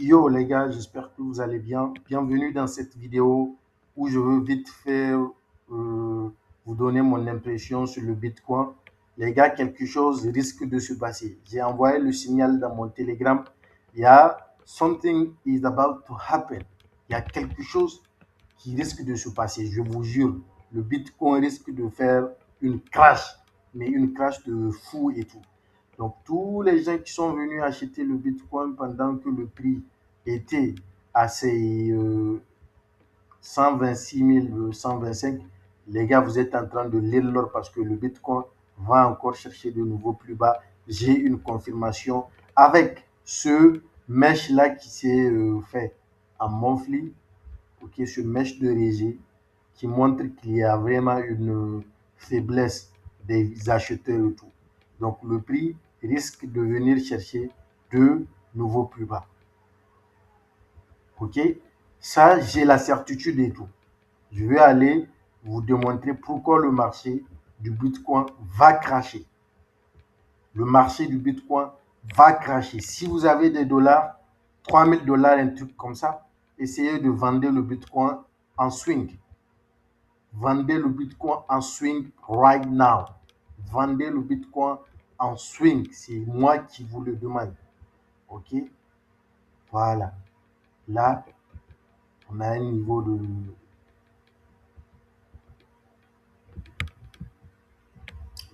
Yo les gars, j'espère que vous allez bien. Bienvenue dans cette vidéo où je veux vite faire vous donner mon impression sur le Bitcoin. Les gars, quelque chose risque de se passer. J'ai envoyé le signal dans mon Telegram. Il y a something is about to happen. Il y a quelque chose qui risque de se passer. Je vous jure, le Bitcoin risque de faire une crash, mais une crash de fou et tout. Donc, tous les gens qui sont venus acheter le Bitcoin pendant que le prix était à ses 126 000, 125, les gars, vous êtes en train de lire l'or parce que le Bitcoin va encore chercher de nouveau plus bas. J'ai une confirmation avec ce mèche-là qui s'est fait en monthly, ok, ce mèche de régie qui montre qu'il y a vraiment une faiblesse des acheteurs et tout. Donc le prix risque de venir chercher de nouveaux plus bas. Ok, ça j'ai la certitude et tout. Je vais aller vous démontrer pourquoi le marché du Bitcoin va cracher. Le marché du Bitcoin va cracher. Si vous avez des dollars, 3 000 $, un truc comme ça, essayez de vendre le Bitcoin en swing. Vendez le Bitcoin en swing right now. Vendez le Bitcoin en swing. C'est moi qui vous le demande. OK? Voilà. Là, on a un niveau de...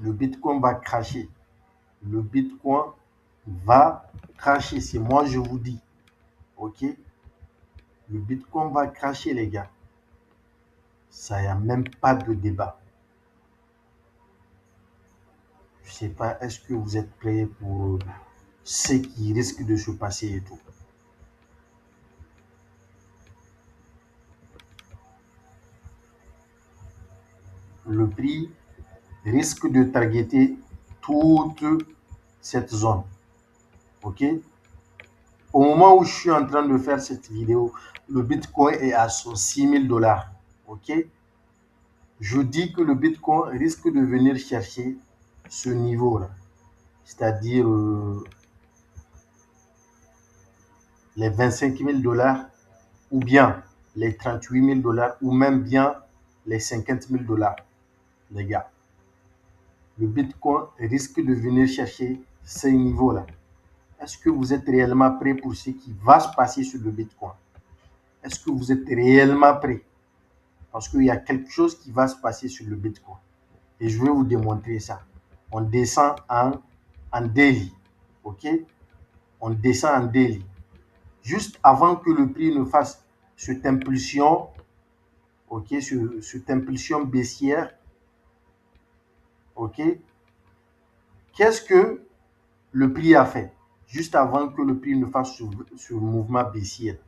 Le Bitcoin va cracher. Le Bitcoin va cracher. C'est moi, je vous dis. OK? Le Bitcoin va cracher, les gars. Ça, il n'y a même pas de débat. Je ne sais pas, est-ce que vous êtes prêts pour ce qui risque de se passer et tout? Le prix risque de targeter toute cette zone. OK? Au moment où je suis en train de faire cette vidéo, le Bitcoin est à 6 000 $. OK? Je dis que le Bitcoin risque de venir chercher ce niveau-là, c'est-à-dire les 25 000 $ ou bien les 38 000 $, ou même bien les 50 000 $, les gars. Le Bitcoin risque de venir chercher ces niveaux-là. Est-ce que vous êtes réellement prêt pour ce qui va se passer sur le Bitcoin? Est-ce que vous êtes réellement prêt? Parce qu'il y a quelque chose qui va se passer sur le Bitcoin. Et je vais vous démontrer ça. On descend en daily. OK? On descend en daily. Juste avant que le prix ne fasse cette impulsion, OK, cette impulsion baissière, OK, qu'est-ce que le prix a fait? Juste avant que le prix ne fasse ce mouvement baissier,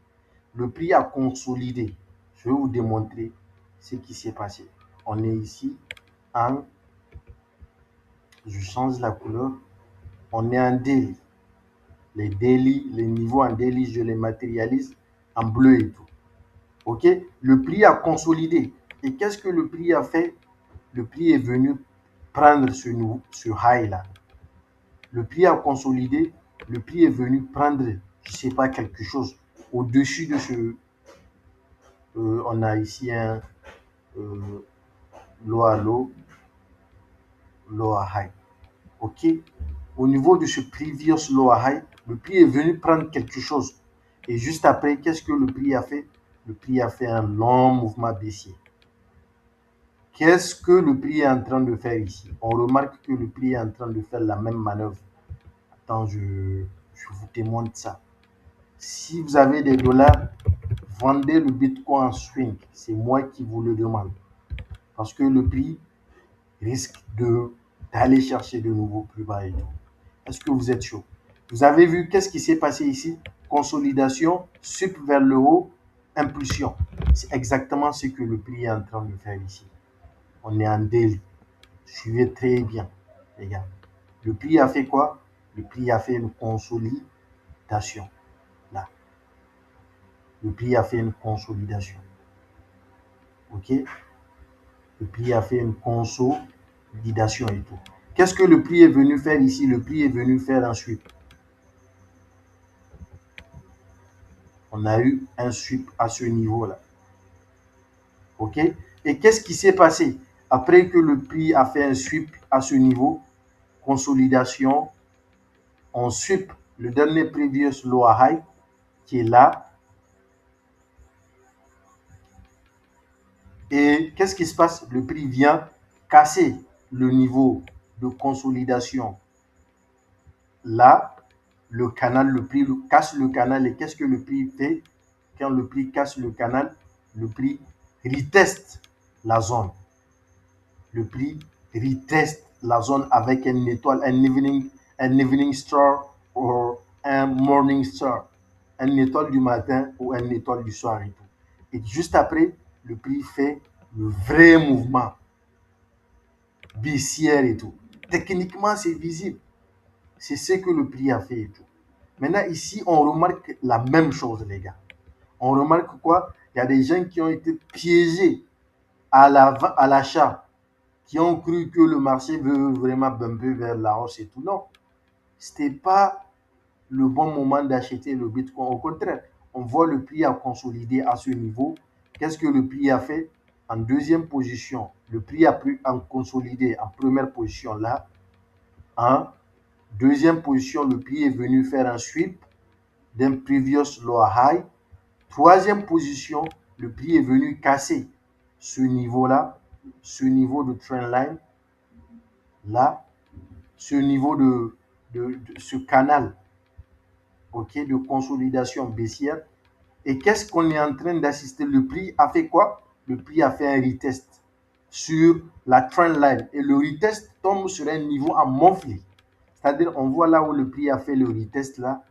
le prix a consolidé. Je vais vous démontrer ce qui s'est passé. On est ici en... Je change la couleur. On est en daily. Les daily, les niveaux en daily, je les matérialise en bleu et tout. OK? Le prix a consolidé. Et qu'est-ce que le prix a fait? Le prix est venu prendre ce high-là. Le prix a consolidé. Le prix est venu prendre, je ne sais pas, quelque chose au-dessus de ce... on a ici un low à low, low à high. OK? Au niveau de ce previous low à high, le prix est venu prendre quelque chose. Et juste après, qu'est-ce que le prix a fait? Le prix a fait un long mouvement baissier. Qu'est-ce que le prix est en train de faire ici? On remarque que le prix est en train de faire la même manœuvre. Attends, je vous démontre ça. Si vous avez des dollars, vendez le Bitcoin en swing. C'est moi qui vous le demande. Parce que le prix risque d'aller chercher de nouveau plus bas et tout. Est-ce que vous êtes chaud? Vous avez vu qu'est-ce qui s'est passé ici? Consolidation, sup vers le haut, impulsion. C'est exactement ce que le prix est en train de faire ici. On est en daily. Suivez très bien, les gars. Le prix a fait quoi? Le prix a fait une consolidation. Là. Le prix a fait une consolidation. OK? Le prix a fait une consolidation et tout. Qu'est-ce que le prix est venu faire ici? Le prix est venu faire ensuite. On a eu un sweep à ce niveau-là. OK? Et qu'est-ce qui s'est passé? Après que le prix a fait un sweep à ce niveau, consolidation, on sweep le dernier previous lower high qui est là. Et qu'est-ce qui se passe? Le prix vient casser le niveau de consolidation là, le canal, le prix casse le canal. Et qu'est-ce que le prix fait? Quand le prix casse le canal, le prix reteste la zone. Le prix reteste la zone avec une étoile, un evening star ou un morning star, une étoile du matin ou une étoile du soir et tout. Et juste après, le prix fait le vrai mouvement baissière et tout. Techniquement, c'est visible. C'est ce que le prix a fait et tout. Maintenant, ici, on remarque la même chose, les gars. On remarque quoi? Il y a des gens qui ont été piégés à l'achat, qui ont cru que le marché veut vraiment bumper vers la hausse et tout. Non, ce n'était pas le bon moment d'acheter le Bitcoin. Au contraire, on voit le prix a consolidé à ce niveau. Qu'est-ce que le prix a fait? En deuxième position, le prix a pu en consolider en première position là. En deuxième position, le prix est venu faire un sweep d'un previous lower high. Troisième position, le prix est venu casser ce niveau-là, ce niveau de trendline là, ce niveau de ce canal, ok, de consolidation baissière. Et qu'est-ce qu'on est en train d'assister? Le prix a fait quoi? Le prix a fait un retest sur la trendline et le retest tombe sur un niveau à monfler. C'est-à-dire, on voit là où le prix a fait le retest là,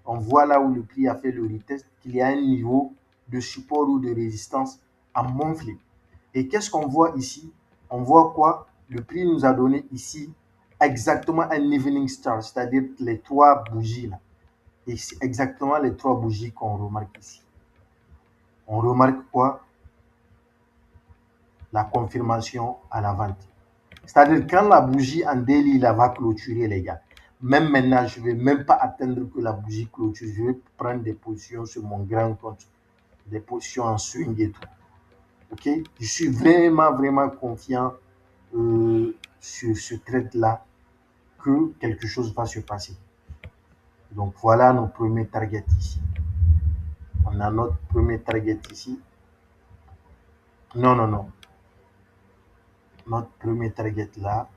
on voit là où le prix a fait le retest qu'il y a un niveau de support ou de résistance à monfler. Et qu'est-ce qu'on voit ici? On voit quoi? Le prix nous a donné ici exactement un evening star, c'est-à-dire les trois bougies là. Et c'est exactement les trois bougies qu'on remarque ici. On remarque quoi? La confirmation à la vente. C'est-à-dire quand la bougie en daily là va clôturer, les gars, même maintenant, je ne vais même pas attendre que la bougie clôture. Je vais prendre des positions sur mon grand compte, des positions en swing et tout. OK? Je suis vraiment, vraiment confiant sur ce trade-là que quelque chose va se passer. Donc voilà nos premiers targets ici. On a notre premier target ici. Non, non, non. Notre premier target là.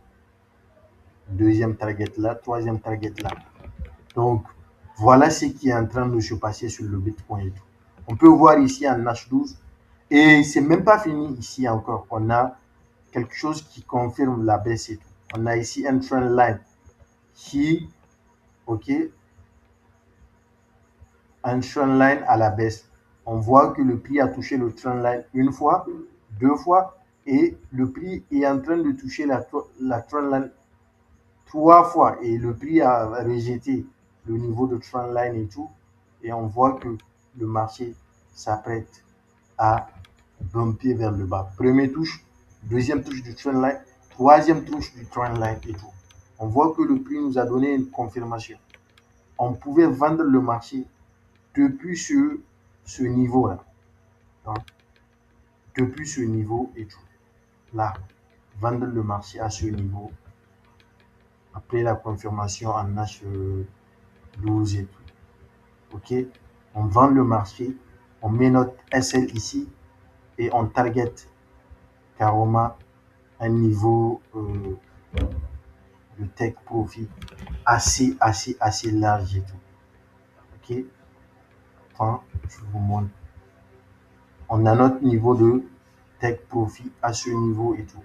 Deuxième target là. Troisième target là. Donc voilà ce qui est en train de se passer sur le Bitcoin et tout. On peut voir ici en H12. Et c'est même pas fini ici encore. On a quelque chose qui confirme la baisse et tout. On a ici un trend line qui, ok, un trend line à la baisse. On voit que le prix a touché le trend line une fois, deux fois, et le prix est en train de toucher la trend line trois fois. Et le prix a rejeté le niveau de trend line et tout. Et on voit que le marché s'apprête à bumper vers le bas. Première touche, deuxième touche du trend line, troisième touche du trend line et tout. On voit que le prix nous a donné une confirmation. On pouvait vendre le marché depuis ce niveau-là. Hein, depuis ce niveau et tout. Là, vendre le marché à ce niveau. Après la confirmation en H12 et tout. OK? On vend le marché, on met notre SL ici et on target carrément un niveau de take profit assez large et tout. OK? Enfin, je vous montre. On a notre niveau de take profit à ce niveau et tout.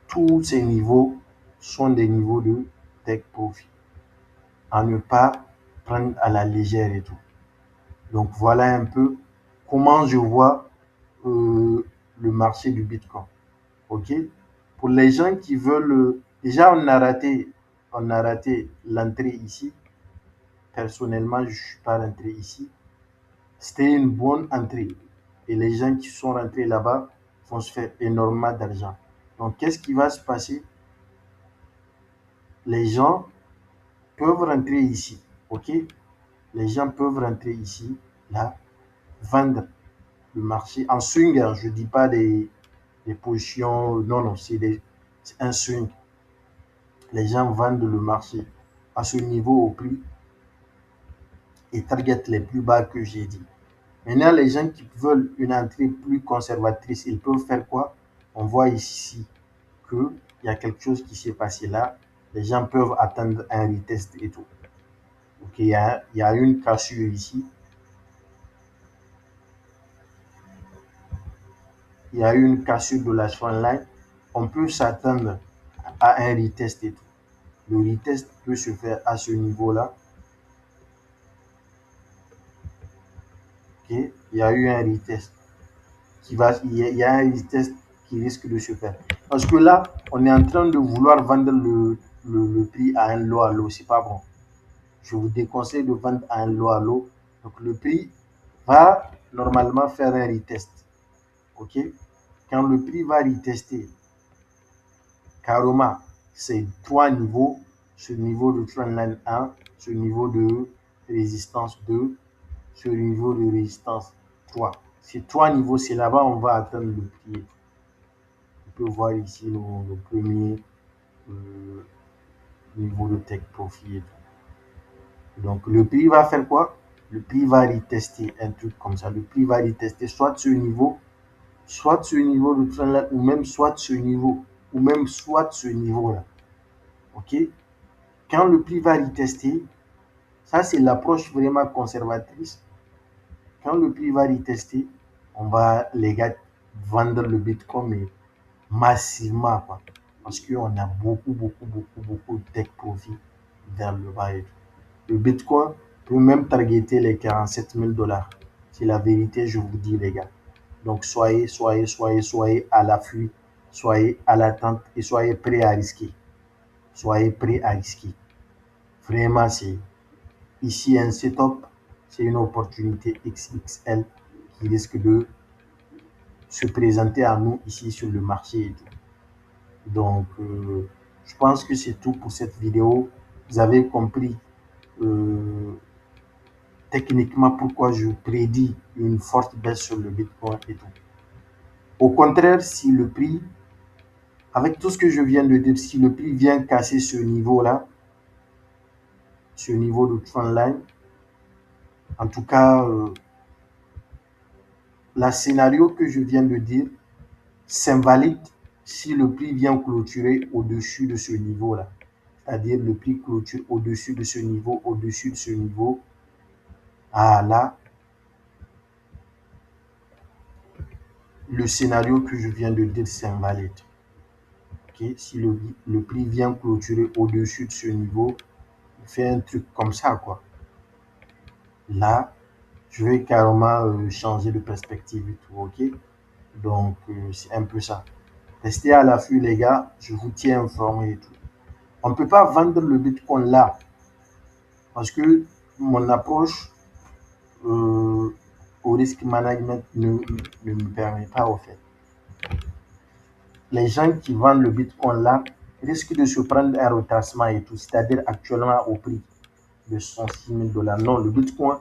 Tous ces niveaux sont des niveaux de take profit. À ne pas prendre à la légère et tout. Donc voilà un peu comment je vois le marché du Bitcoin. OK? Pour les gens qui veulent, déjà on a raté l'entrée ici. Personnellement, je ne suis pas rentré ici. C'était une bonne entrée. et les gens qui sont rentrés là-bas vont se faire énormément d'argent. Donc, qu'est-ce qui va se passer? Les gens peuvent rentrer ici, ok? Les gens peuvent rentrer ici, là, vendre le marché en swing. Hein, je ne dis pas des positions, non, non, c'est un swing. Les gens vendent le marché à ce niveau au prix et target les plus bas que j'ai dit. Maintenant, les gens qui veulent une entrée plus conservatrice, ils peuvent faire quoi? On voit ici qu'il y a quelque chose qui s'est passé là. Les gens peuvent attendre un retest et tout. Ok, il y a une cassure ici. Il y a une cassure de la line. On peut s'attendre à un retest et tout. Le retest peut se faire à ce niveau-là. Ok, il y a eu un retest il y a un retest qui risque de se faire. Parce que là, on est en train de vouloir vendre le prix à un lot à lot. C'est pas bon. Je vous déconseille de vendre à un lot à lot. Donc le prix va normalement faire un retest. Ok? Quand le prix va retester, carrément, c'est trois niveaux. Ce niveau de trendline 1, ce niveau de résistance 2, ce niveau de résistance 3. Ces trois niveaux, c'est là-bas on va atteindre le prix. On peut voir ici le premier euh, niveau de take profit. Donc le prix va faire quoi? Le prix va retester un truc comme ça. Le prix va retester soit ce niveau de trendline ou même soit ce niveau, ou même soit ce niveau-là. Ok? Quand le prix va retester, ça c'est l'approche vraiment conservatrice. Quand le prix va retester, on va, les gars, vendre le Bitcoin, mais massivement, quoi. Parce qu'on a beaucoup de tech profit vers le bas. Le Bitcoin peut même targeter les 47 000 $. C'est la vérité, je vous dis, les gars. Donc, soyez à l'affût, soyez à l'attente et soyez prêts à risquer. Soyez prêts à risquer. Vraiment, c'est ici un setup, c'est une opportunité XXL qui risque de se présenter à nous ici sur le marché. Donc, je pense que c'est tout pour cette vidéo. Vous avez compris euh, techniquement pourquoi je prédis une forte baisse sur le Bitcoin et tout. Au contraire, si le prix, avec tout ce que je viens de dire, si le prix vient casser ce niveau-là, ce niveau de trendline, en tout cas, la scénario que je viens de dire s'invalide si le prix vient clôturer au-dessus de ce niveau-là. C'est-à-dire le prix clôture au-dessus de ce niveau, au-dessus de ce niveau. Ah là, le scénario que je viens de dire s'invalide. Okay? Si le prix vient clôturer au-dessus de ce niveau, il fait un truc comme ça, quoi. Là, je vais carrément changer de perspective et tout, ok? Donc, c'est un peu ça. Restez à l'affût, les gars. Je vous tiens informé et tout. On ne peut pas vendre le Bitcoin là parce que mon approche au risque management ne me permet pas, au fait. Les gens qui vendent le Bitcoin là risquent de se prendre un retracement et tout, c'est-à-dire actuellement au prix de 106 000 $. Non, le Bitcoin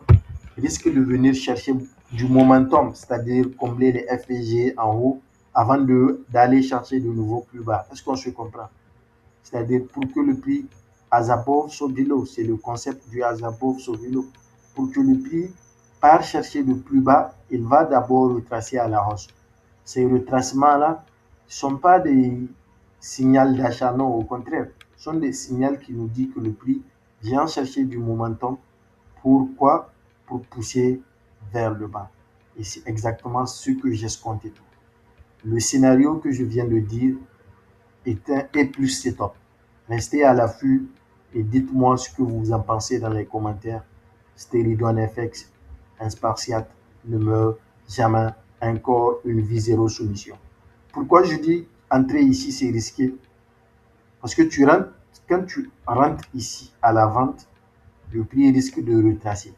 risque de venir chercher du momentum, c'est-à-dire combler les FPG en haut avant d'aller chercher de nouveau plus bas. Est-ce qu'on se comprend? C'est-à-dire pour que le prix as above so below, c'est le concept du as above so below. Pour que le prix part chercher de plus bas, il va d'abord retracer à la hausse. Ces retracements-là ne sont pas des signaux d'achat, non, au contraire, sont des signaux qui nous disent que le prix vient chercher du momentum. Pourquoi? Pour pousser vers le bas. Et c'est exactement ce que j'escomptais. Le scénario que je viens de dire est plus setup. Restez à l'affût et dites-moi ce que vous en pensez dans les commentaires. C'était Ridwan FX, un spartiate ne meurt jamais, encore une vie zéro solution. Pourquoi je dis entrer ici c'est risqué? Parce que quand tu rentres ici à la vente, le prix risque de retracer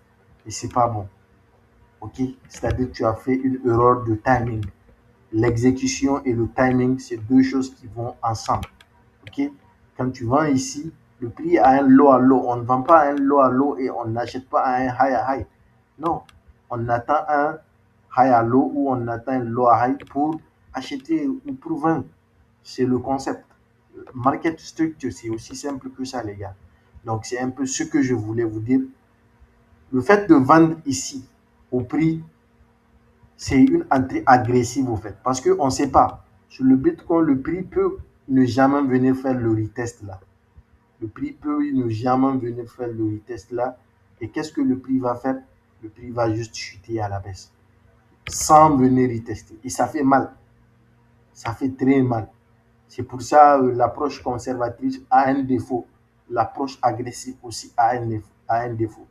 et c'est pas bon. OK? C'est-à-dire que tu as fait une erreur de timing. L'exécution et le timing, c'est deux choses qui vont ensemble. OK? Quand tu vends ici, le prix à un low à low. On ne vend pas à un low à low et on n'achète pas à un high à high. Non, on attend un high à low ou on attend un low à high pour acheter ou pour vendre. C'est le concept. Market structure, c'est aussi simple que ça, les gars. Donc, c'est un peu ce que je voulais vous dire. Le fait de vendre ici au prix, c'est une entrée agressive, au fait. Parce qu'on ne sait pas. Sur le Bitcoin, le prix peut ne jamais venir faire le retest là. Le prix peut ne jamais venir faire le retest là. Et qu'est-ce que le prix va faire? Le prix va juste chuter à la baisse sans venir retester. Et ça fait mal. Ça fait très mal. C'est pour ça l'approche conservatrice a un défaut. L'approche agressive aussi a un défaut.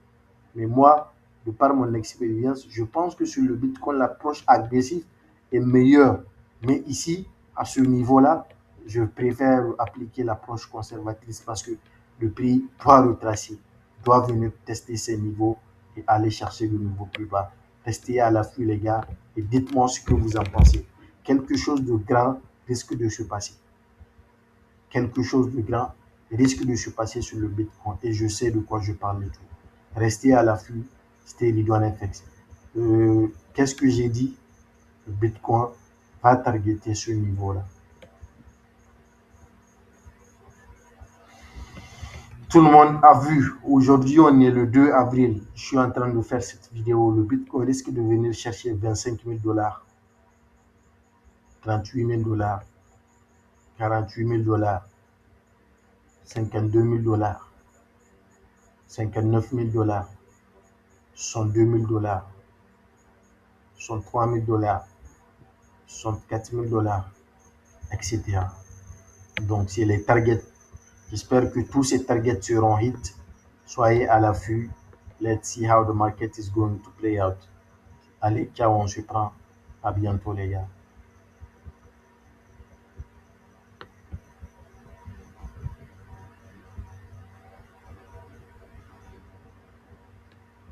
Mais moi, de par mon expérience, je pense que sur le Bitcoin, l'approche agressive est meilleure. Mais ici, à ce niveau-là, je préfère appliquer l'approche conservatrice parce que le prix doit retracer, doit venir tester ses niveaux et aller chercher le niveau plus bas. Restez à l'affût, les gars, et dites-moi ce que vous en pensez. Quelque chose de grand risque de se passer. Quelque chose de grand risque de se passer sur le Bitcoin et je sais de quoi je parle et tout. Restez à l'affût, c'était Ridwan FX. Qu'est-ce que j'ai dit? Le Bitcoin va targeter ce niveau-là. Tout le monde a vu, aujourd'hui on est le 2 avril, je suis en train de faire cette vidéo, le Bitcoin risque de venir chercher 25 000 dollars, 38 000 dollars, 48 000 dollars, 52 000 dollars, 59 000 dollars, 62 000 dollars, 63 000 dollars, 64 000 dollars, etc. Donc, c'est les targets. J'espère que tous ces targets seront hit. Soyez à l'affût. Let's see how the market is going to play out. Allez, ciao, on se prend. À bientôt, les gars.